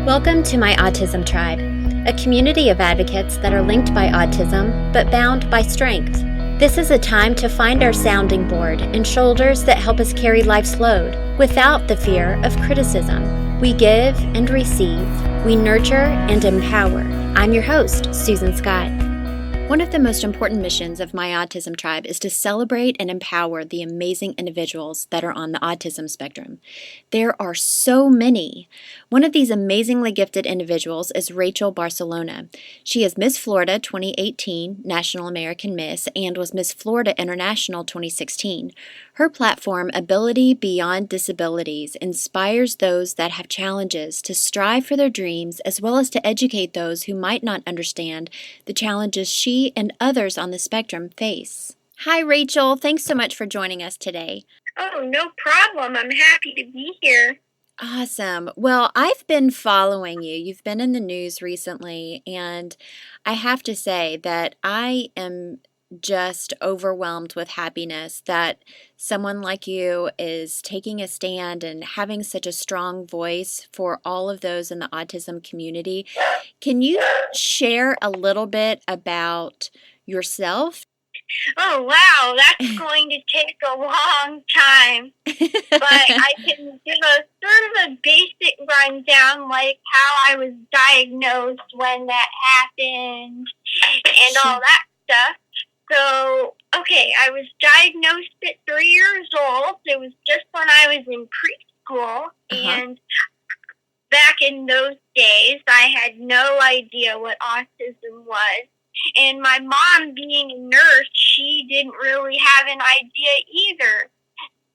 Welcome to My Autism Tribe, a community of advocates that are linked by autism but bound by strength. This is a time to find our sounding board and shoulders that help us carry life's load without the fear of criticism. We give and receive. We nurture and empower. I'm your host, Susan Scott. One of the most important missions of My Autism Tribe is to celebrate and empower the amazing individuals that are on the autism spectrum. There are so many. One of these amazingly gifted individuals is Rachel Barcellona. She is Miss Florida 2018 National American Miss and was Miss Florida International 2016. Her platform, Beyond Disabilities, inspires those that have challenges to strive for their dreams as well as to educate those who might not understand the challenges she and others on the spectrum face. Hi, Rachel. Thanks so much for joining us today. Oh, no problem. I'm happy to be here. Awesome. Well, I've been following you. You've been in the news recently, and I have to say that I am just overwhelmed with happiness that someone like you is taking a stand and having such a strong voice for all of those in the autism community. Can you share a little bit about yourself? Oh, wow. That's going to take a long time. But I can give a sort of a basic rundown, like how I was diagnosed, when that happened, and all that stuff. So, okay, I was diagnosed at 3 years old. It was just when I was in preschool, and back in those days, I had no idea what autism was. And my mom, being a nurse, she didn't really have an idea either.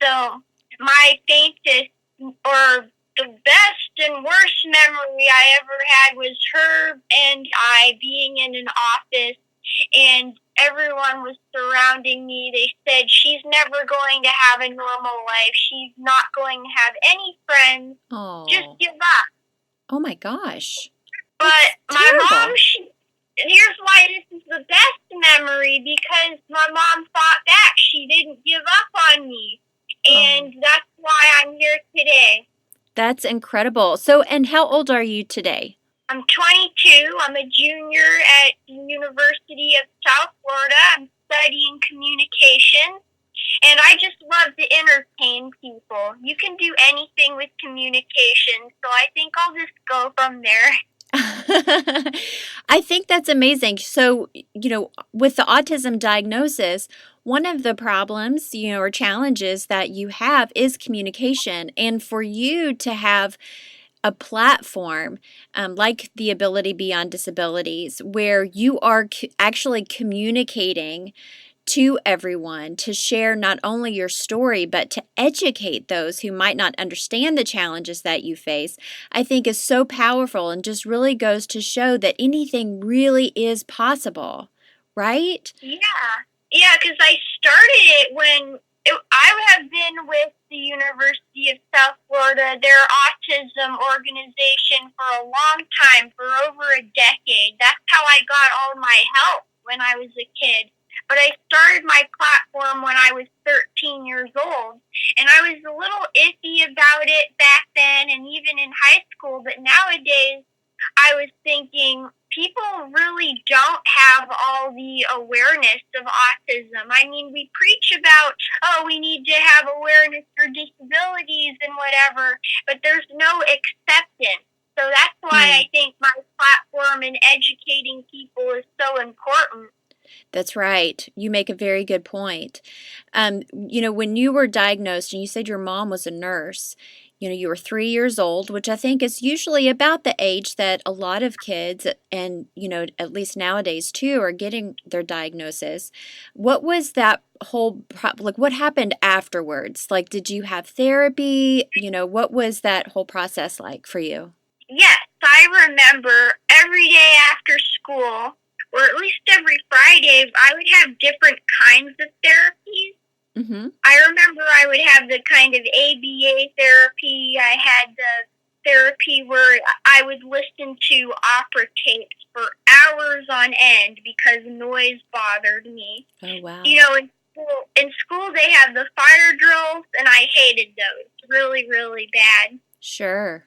So my faintest or the best and worst memory I ever had was her and I being in an office, and everyone was surrounding me. They said, she's never going to have a normal life. She's not going to have any friends. Oh. Just give up. Oh my gosh. But my mom, here's why this is the best memory, because my mom fought back. She didn't give up on me. And that's why I'm here today. That's incredible. So, and how old are you today? I'm 22. I'm a junior at the University of South Florida. I'm studying communication. And I just love to entertain people. You can do anything with communication. So I think I'll just go from there. I think that's amazing. So, with the autism diagnosis, one of the problems, or challenges that you have is communication. And for you to have a platform like the Ability Beyond Disabilities, where you are actually communicating to everyone, to share not only your story, but to educate those who might not understand the challenges that you face, I think is so powerful and just really goes to show that anything really is possible, right? Yeah, because I started it when I have been with the University of South Florida, their autism organization, for a long time, for over a decade. That's how I got all my help when I was a kid. But I started my platform when I was 13 years old, and I was a little iffy about it back then and even in high school. But nowadays, I was thinking people really don't have all the awareness of autism. I mean, we preach about, we need to have awareness for disabilities and whatever, but there's no acceptance. So that's why I think my platform in educating people is so important. That's right. You make a very good point. When you were diagnosed and you said your mom was a nurse, you were 3 years old, which I think is usually about the age that a lot of kids, and, at least nowadays too, are getting their diagnosis. What was that whole, what happened afterwards? Like, did you have therapy? What was that whole process like for you? Yes, I remember every day after school, or at least every Friday, I would have different kinds of therapies. Mm-hmm. I remember I would have the kind of ABA therapy. I had the therapy where I would listen to opera tapes for hours on end because noise bothered me. Oh, wow. In school they have the fire drills, and I hated those really, really bad. Sure.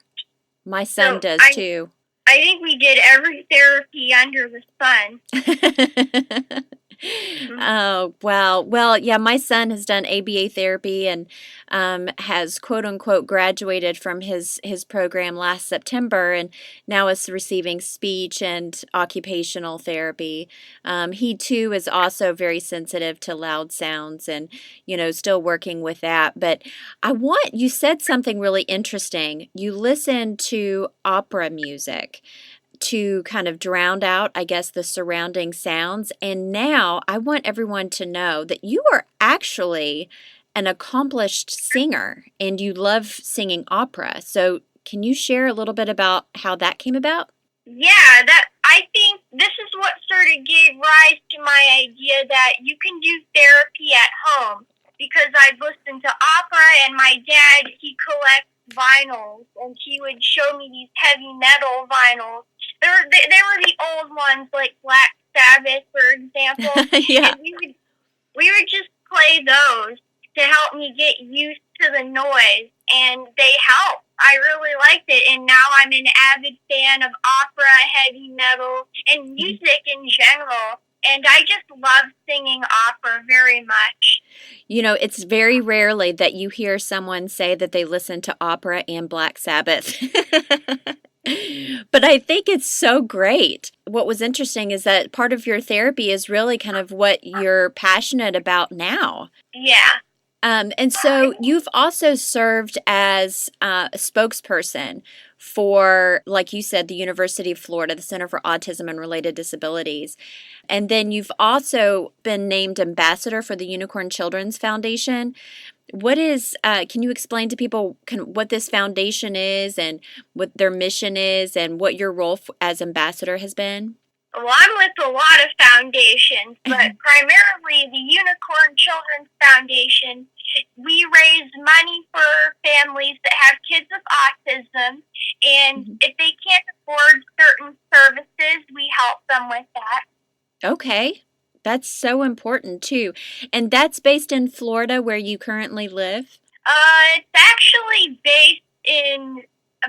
My son So does too. I think we did every therapy under the sun. Oh, wow. Well, yeah, my son has done ABA therapy and has quote unquote graduated from his program last September and now is receiving speech and occupational therapy. He too is also very sensitive to loud sounds and, still working with that. But you said something really interesting. You listen to opera music to kind of drown out, I guess, the surrounding sounds. And now I want everyone to know that you are actually an accomplished singer and you love singing opera. So, can you share a little bit about how that came about? Yeah, I think this is what sort of gave rise to my idea that you can do therapy at home because I've listened to opera and my dad, he collects vinyls and he would show me these heavy metal vinyls. They were the old ones like Black Sabbath, for example. Yeah. And we would just play those to help me get used to the noise, and they help. I really liked it, and now I'm an avid fan of opera, heavy metal, and music in general. And I just love singing opera very much. It's very rarely that you hear someone say that they listen to opera and Black Sabbath. But I think it's so great. What was interesting is that part of your therapy is really kind of what you're passionate about now. Yeah. And so you've also served as a spokesperson for, like you said, the University of Florida, the Center for Autism and Related Disabilities. And then you've also been named ambassador for the Unicorn Children's Foundation. Can you explain to people what this foundation is and what their mission is and what your role as ambassador has been? Well, I'm with a lot of foundations, but primarily the Unicorn Children's Foundation. We raise money for families that have kids with autism, and if they can't afford certain services, we help them with that. Okay. That's so important too. And that's based in Florida where you currently live? It's actually based in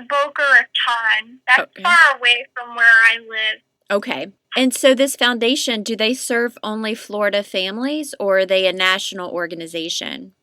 Boca Raton. That's far away from where I live. Okay. And so this foundation, do they serve only Florida families or are they a national organization?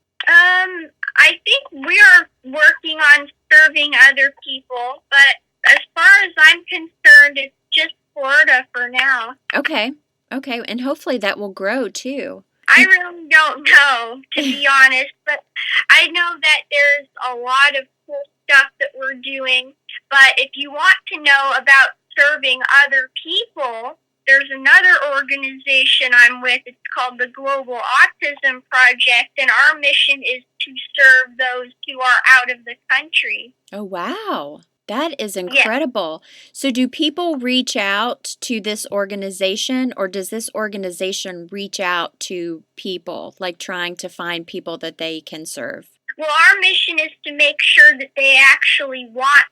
I think we're working on serving other people, but as far as I'm concerned, it's just Florida for now. Okay. Okay. And hopefully that will grow too. I really don't know, to be honest, but I know that there's a lot of cool stuff that we're doing. But if you want to know about serving other people, there's another organization I'm with. It's called the Global Autism Project, and our mission is to serve those who are out of the country. Oh, wow. That is incredible. Yeah. So do people reach out to this organization or does this organization reach out to people, like trying to find people that they can serve? Well, our mission is to make sure that they actually want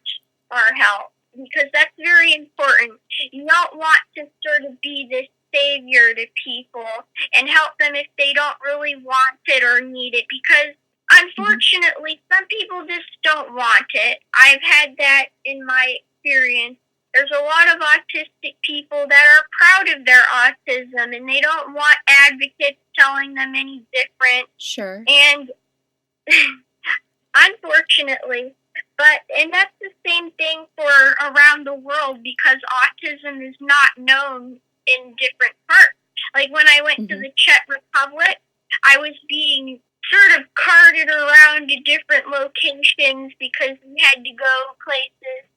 our help, because that's very important. You don't want to sort of be this savior to people and help them if they don't really want it or need it, because unfortunately, some people just don't want it. I've had that in my experience. There's a lot of autistic people that are proud of their autism, and they don't want advocates telling them any different. Sure. And unfortunately, and that's the same thing for around the world, because autism is not known in different parts. Like when I went to the Czech Republic, I was being sort of carted around to different locations because we had to go places.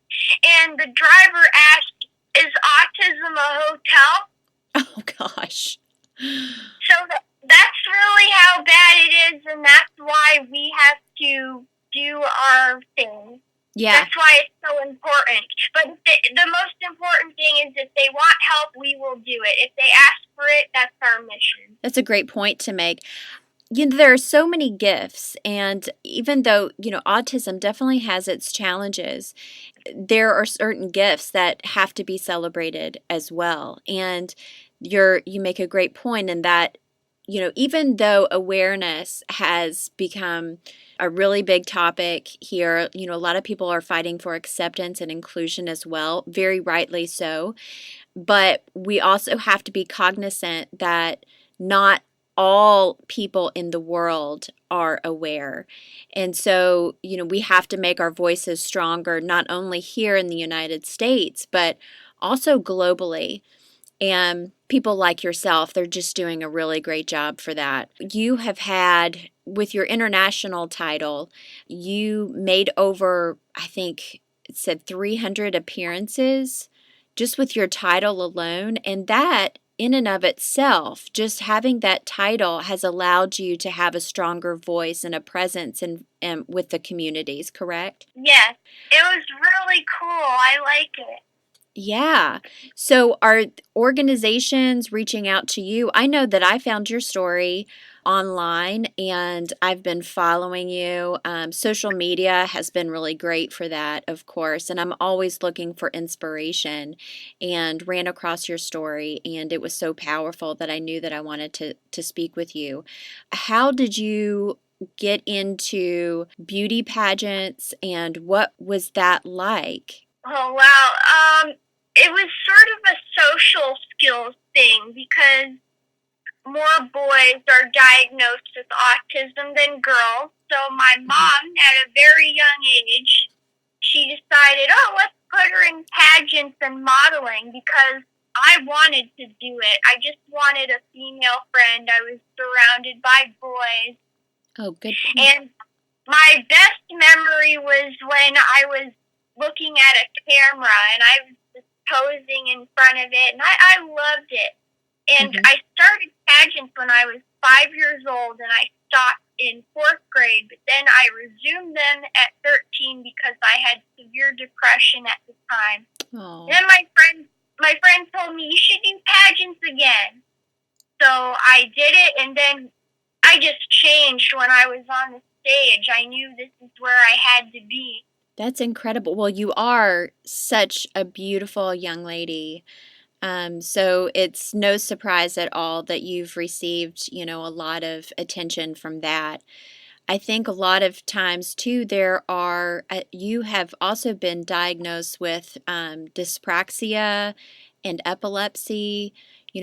And the driver asked, "Is autism a hotel?" Oh, gosh. So that's really how bad it is, and that's why we have to do our thing. Yeah. That's why it's so important. But the most important thing is if they want help, we will do it. If they ask for it, that's our mission. That's a great point to make. There are so many gifts, and even though, autism definitely has its challenges, there are certain gifts that have to be celebrated as well. And you make a great point in that even though awareness has become a really big topic here, a lot of people are fighting for acceptance and inclusion as well, very rightly so. But we also have to be cognizant that not all people in the world are aware. And so, we have to make our voices stronger, not only here in the United States, but also globally. And people like yourself, they're just doing a really great job for that. You have had, with your international title, you made over, I think it said 300 appearances just with your title alone. And that, in and of itself, just having that title has allowed you to have a stronger voice and a presence with the communities, correct? Yes, it was really cool. I like it. Yeah. So are organizations reaching out to you? I know that I found your story online and I've been following you. Social media has been really great for that, of course. And I'm always looking for inspiration and ran across your story. And it was so powerful that I knew that I wanted to speak with you. How did you get into beauty pageants and what was that like? Oh, wow. It was sort of a social skills thing because more boys are diagnosed with autism than girls. So my mom, at a very young age, she decided, oh, let's put her in pageants and modeling because I wanted to do it. I just wanted a female friend. I was surrounded by boys. Oh, good. And my best memory was when I was looking at a camera and I was just posing in front of it, and I loved it. And I started pageants when I was 5 years old, and I stopped in 4th grade, but then I resumed them at 13 because I had severe depression at the time. Oh. Then my friend told me, you should do pageants again. So I did it, and then I just changed when I was on the stage. I knew this is where I had to be. That's incredible. Well, you are such a beautiful young lady. So it's no surprise at all that you've received, a lot of attention from that. I think a lot of times too, you have also been diagnosed with dyspraxia and epilepsy.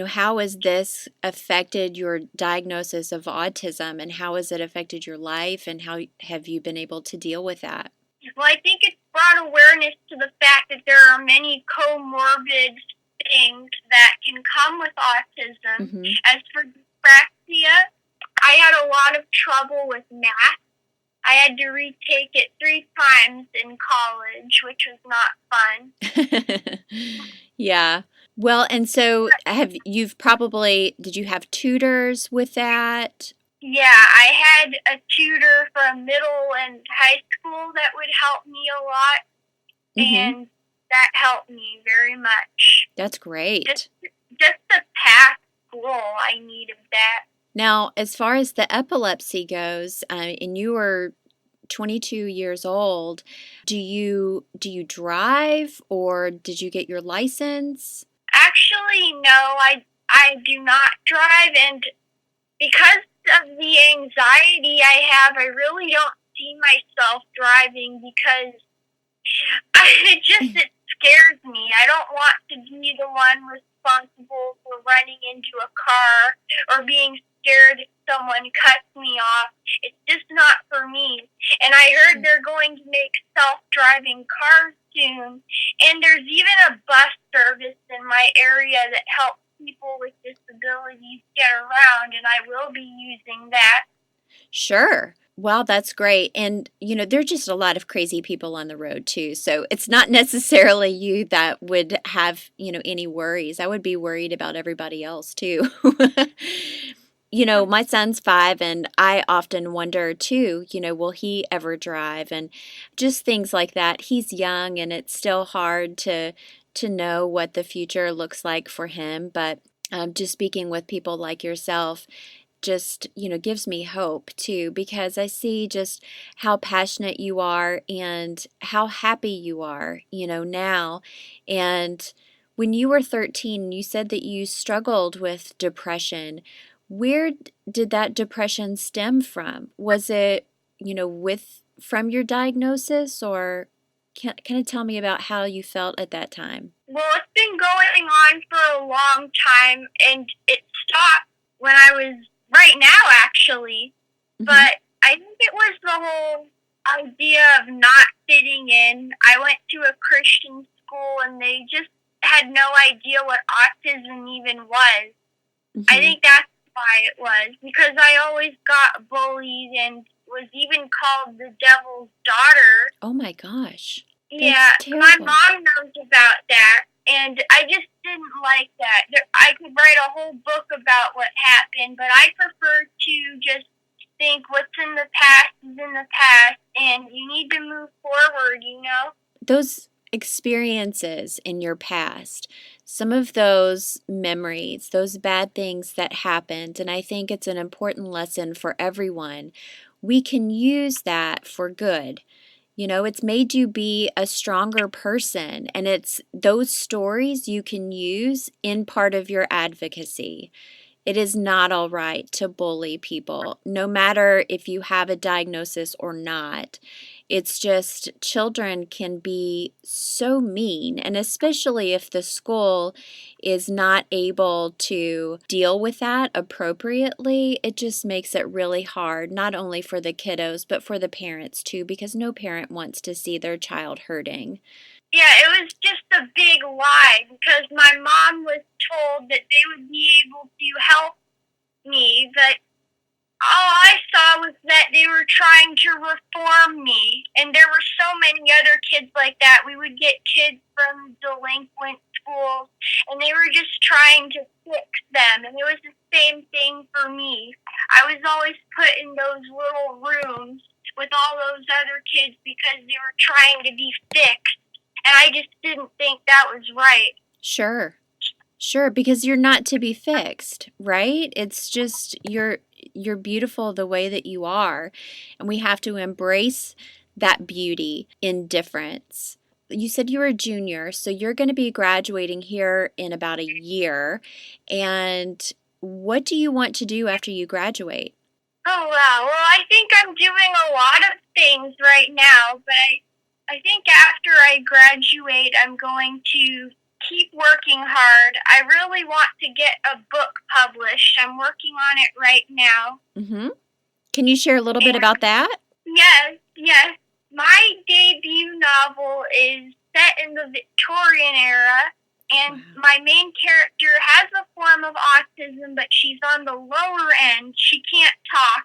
How has this affected your diagnosis of autism and how has it affected your life and how have you been able to deal with that? Well, I think it's brought awareness to the fact that there are many comorbid things that can come with autism. As for dyspraxia, I had a lot of trouble with math. I had to retake it 3 times in college, which was not fun. Yeah. Well, and so did you have tutors with that? Yeah, I had a tutor from middle and high school that would help me a lot, and that helped me very much. That's great. Just to pass school, I needed that. Now, as far as the epilepsy goes, and you were 22 years old, do you drive or did you get your license? Actually, no, I do not drive, and because of the anxiety I have, I really don't see myself driving because it scares me. I don't want to be the one responsible for running into a car or being scared if someone cuts me off. It's just not for me. And I heard they're going to make self-driving cars soon, and there's even a bus service in my area that helps people with disabilities get around, and I will be using that. Sure. Well, that's great. And, there are just a lot of crazy people on the road too. So it's not necessarily you that would have, any worries. I would be worried about everybody else too. My son's 5 and I often wonder too, will he ever drive? And just things like that. He's young and it's still hard to know what the future looks like for him. But just speaking with people like yourself just, gives me hope too, because I see just how passionate you are and how happy you are, now. And when you were 13, you said that you struggled with depression. Where did that depression stem from? Was it, from your diagnosis, or can you tell me about how you felt at that time? Well, it's been going on for a long time, and it stopped when I was right now, actually. Mm-hmm. But I think it was the whole idea of not fitting in. I went to a Christian school, and they just had no idea what autism even was. Mm-hmm. I think that's why it was, because I always got bullied and was even called the devil's daughter. Oh my gosh. Yeah, my mom knows about that, and I just didn't like that. I could write a whole book about what happened, but I prefer to just think what's in the past is in the past, and you need to move forward, Those experiences in your past, some of those memories, those bad things that happened, and I think it's an important lesson for everyone. We can use that for good. It's made you be a stronger person, and it's those stories you can use in part of your advocacy. It is not all right to bully people, no matter if you have a diagnosis or not. It's just children can be so mean, and especially if the school is not able to deal with that appropriately, it just makes it really hard, not only for the kiddos, but for the parents too, because no parent wants to see their child hurting. Yeah, it was just a big lie, because my mom was told that they would be able to help me, but all I saw was that they were trying to reform me, and there were so many other kids like that. We would get kids from delinquent schools, and they were just trying to fix them, and it was the same thing for me. I was always put in those little rooms with all those other kids because they were trying to be fixed, and I just didn't think that was right. Sure, because you're not to be fixed, right? It's just you're beautiful the way that you are, and we have to embrace that beauty in difference. You said you were a junior, so you're going to be graduating here in about a year. And what do you want to do after you graduate? Oh, wow. Well, I think I'm doing a lot of things right now, but I think after I graduate, I'm going to keep working hard. I really want to get a book published. I'm working on it right now. Mm-hmm. Can you share a little bit about that? Yes. My debut novel is set in the Victorian era, and my main character has a form of autism, but she's on the lower end. She can't talk.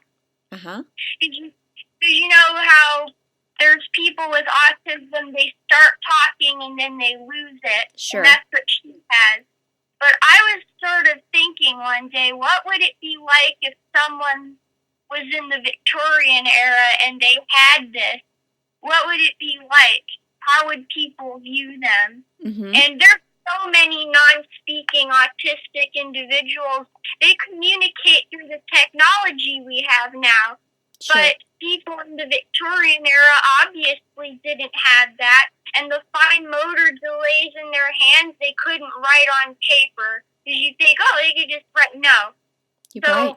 Uh-huh. Did you know how there's people with autism, they start talking and then they lose it? Sure. And that's what she has. But I was sort of thinking one day, what would it be like if someone was in the Victorian era and they had this? What would it be like? How would people view them? Mm-hmm. And there's so many non-speaking autistic individuals. They communicate through the technology we have now. Sure. But people in the Victorian era obviously didn't have that. And the fine motor delays in their hands, they couldn't write on paper. Because you think, oh, they could just write. No. You're so right.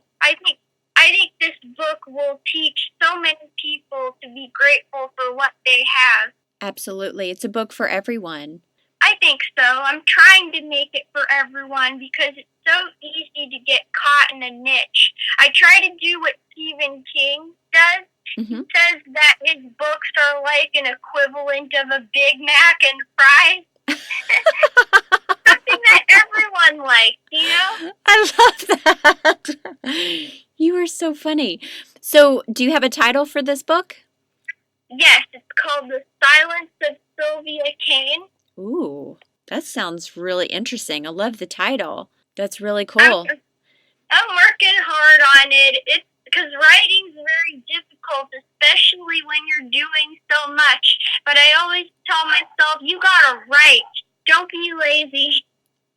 I think this book will teach so many people to be grateful for what they have. Absolutely. It's a book for everyone. I think so. I'm trying to make it for everyone because it's so easy to get caught in a niche. I try to do what Stephen King does. Mm-hmm. He says that his books are like an equivalent of a Big Mac and fries. Something that everyone likes, I love that. You are so funny. So, do you have a title for this book? Yes, it's called The Silence of Sylvia Kane. Ooh, that sounds really interesting. I love the title. That's really cool. I'm working hard on it. It's because writing's very difficult, especially when you're doing so much. But I always tell myself, you gotta write. Don't be lazy.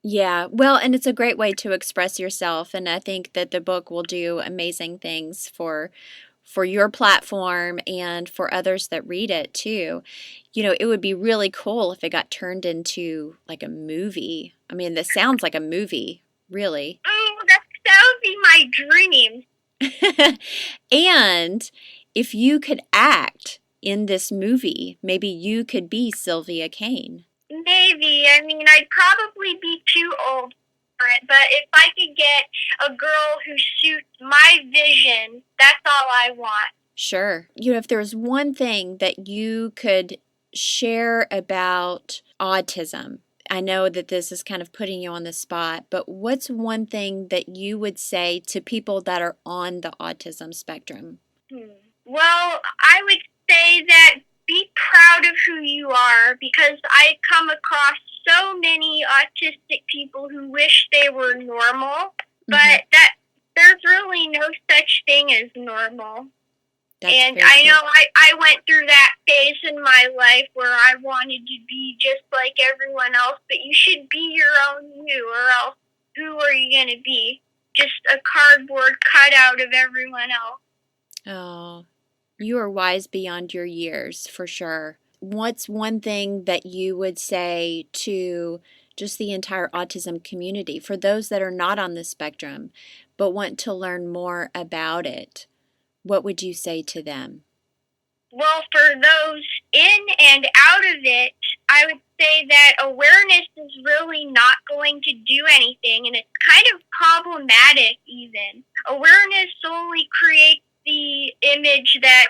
Yeah, well, and it's a great way to express yourself, and I think that the book will do amazing things for your platform and for others that read it too. It would be really cool if it got turned into like a movie. I mean, this sounds like a movie, really. Oh, that would be my dream. And if you could act in this movie, maybe you could be Sylvia Kane. Maybe. I mean, I'd probably be too old for it, but if I could get a girl who suits my vision, that's all I want. Sure. If there's one thing that you could share about autism, I know that this is kind of putting you on the spot, but what's one thing that you would say to people that are on the autism spectrum? Well, I would say that be proud of who you are, because I come across so many autistic people who wish they were normal, but that there's really no such thing as normal. And I know I went through that phase in my life where I wanted to be just like everyone else, but you should be your own you, or else who are you going to be? Just a cardboard cutout of everyone else. Oh, you are wise beyond your years, for sure. What's one thing that you would say to just the entire autism community, for those that are not on the spectrum but want to learn more about it? What would you say to them? Well, for those in and out of it, I would say that awareness is really not going to do anything, and it's kind of problematic even. Awareness only creates the image that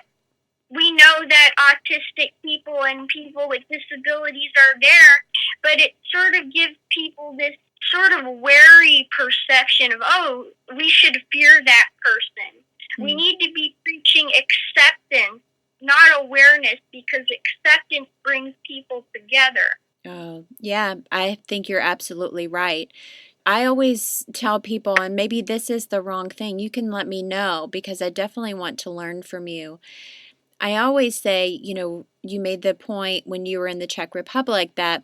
we know that autistic people and people with disabilities are there, but it sort of gives people this sort of wary perception of, oh, we should fear that person. We need to be preaching acceptance, not awareness, because acceptance brings people together. Oh, yeah, I think you're absolutely right. I always tell people, and maybe this is the wrong thing, you can let me know, because I definitely want to learn from you. I always say, you made the point when you were in the Czech Republic that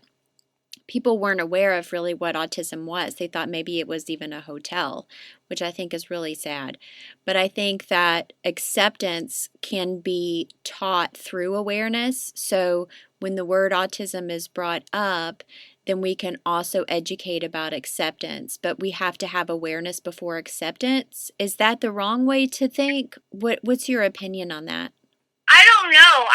people weren't aware of really what autism was. They thought maybe it was even a hotel, which I think is really sad. But I think that acceptance can be taught through awareness. So when the word autism is brought up, then we can also educate about acceptance. But we have to have awareness before acceptance. Is that the wrong way to think? What's your opinion on that? I don't know.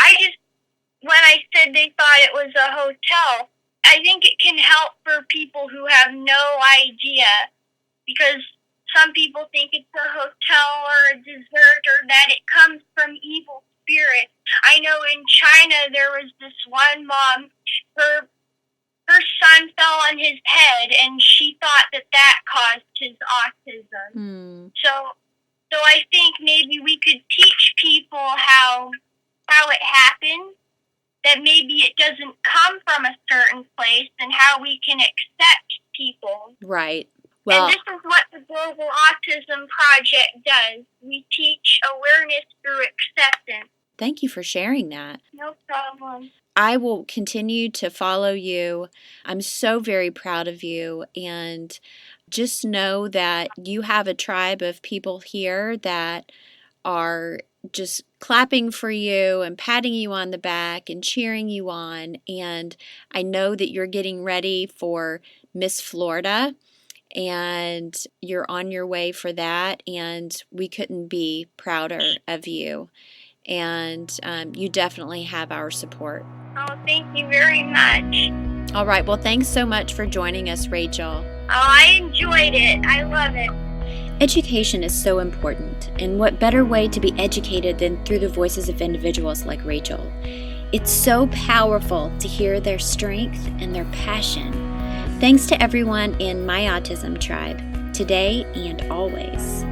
When I said they thought it was a hotel, I think it can help for people who have no idea, because some people think it's a hotel or a dessert, or that it comes from evil spirits. I know in China there was this one mom, her son fell on his head, and she thought that caused his autism. So I think maybe we could teach people how it happens, that maybe it doesn't come from a certain place, and how we can accept people. Right. Well, and this is what the Global Autism Project does. We teach awareness through acceptance. Thank you for sharing that. No problem. I will continue to follow you. I'm so very proud of you, and just know that you have a tribe of people here that are just clapping for you and patting you on the back and cheering you on. And I know that you're getting ready for Miss Florida, and you're on your way for that, and we couldn't be prouder of you. And you definitely have our support. Oh, thank you very much. All right. Well, thanks so much for joining us, Rachel. Oh, I enjoyed it. I love it. Education is so important, and what better way to be educated than through the voices of individuals like Rachel? It's so powerful to hear their strength and their passion. Thanks to everyone in My Autism Tribe, today and always.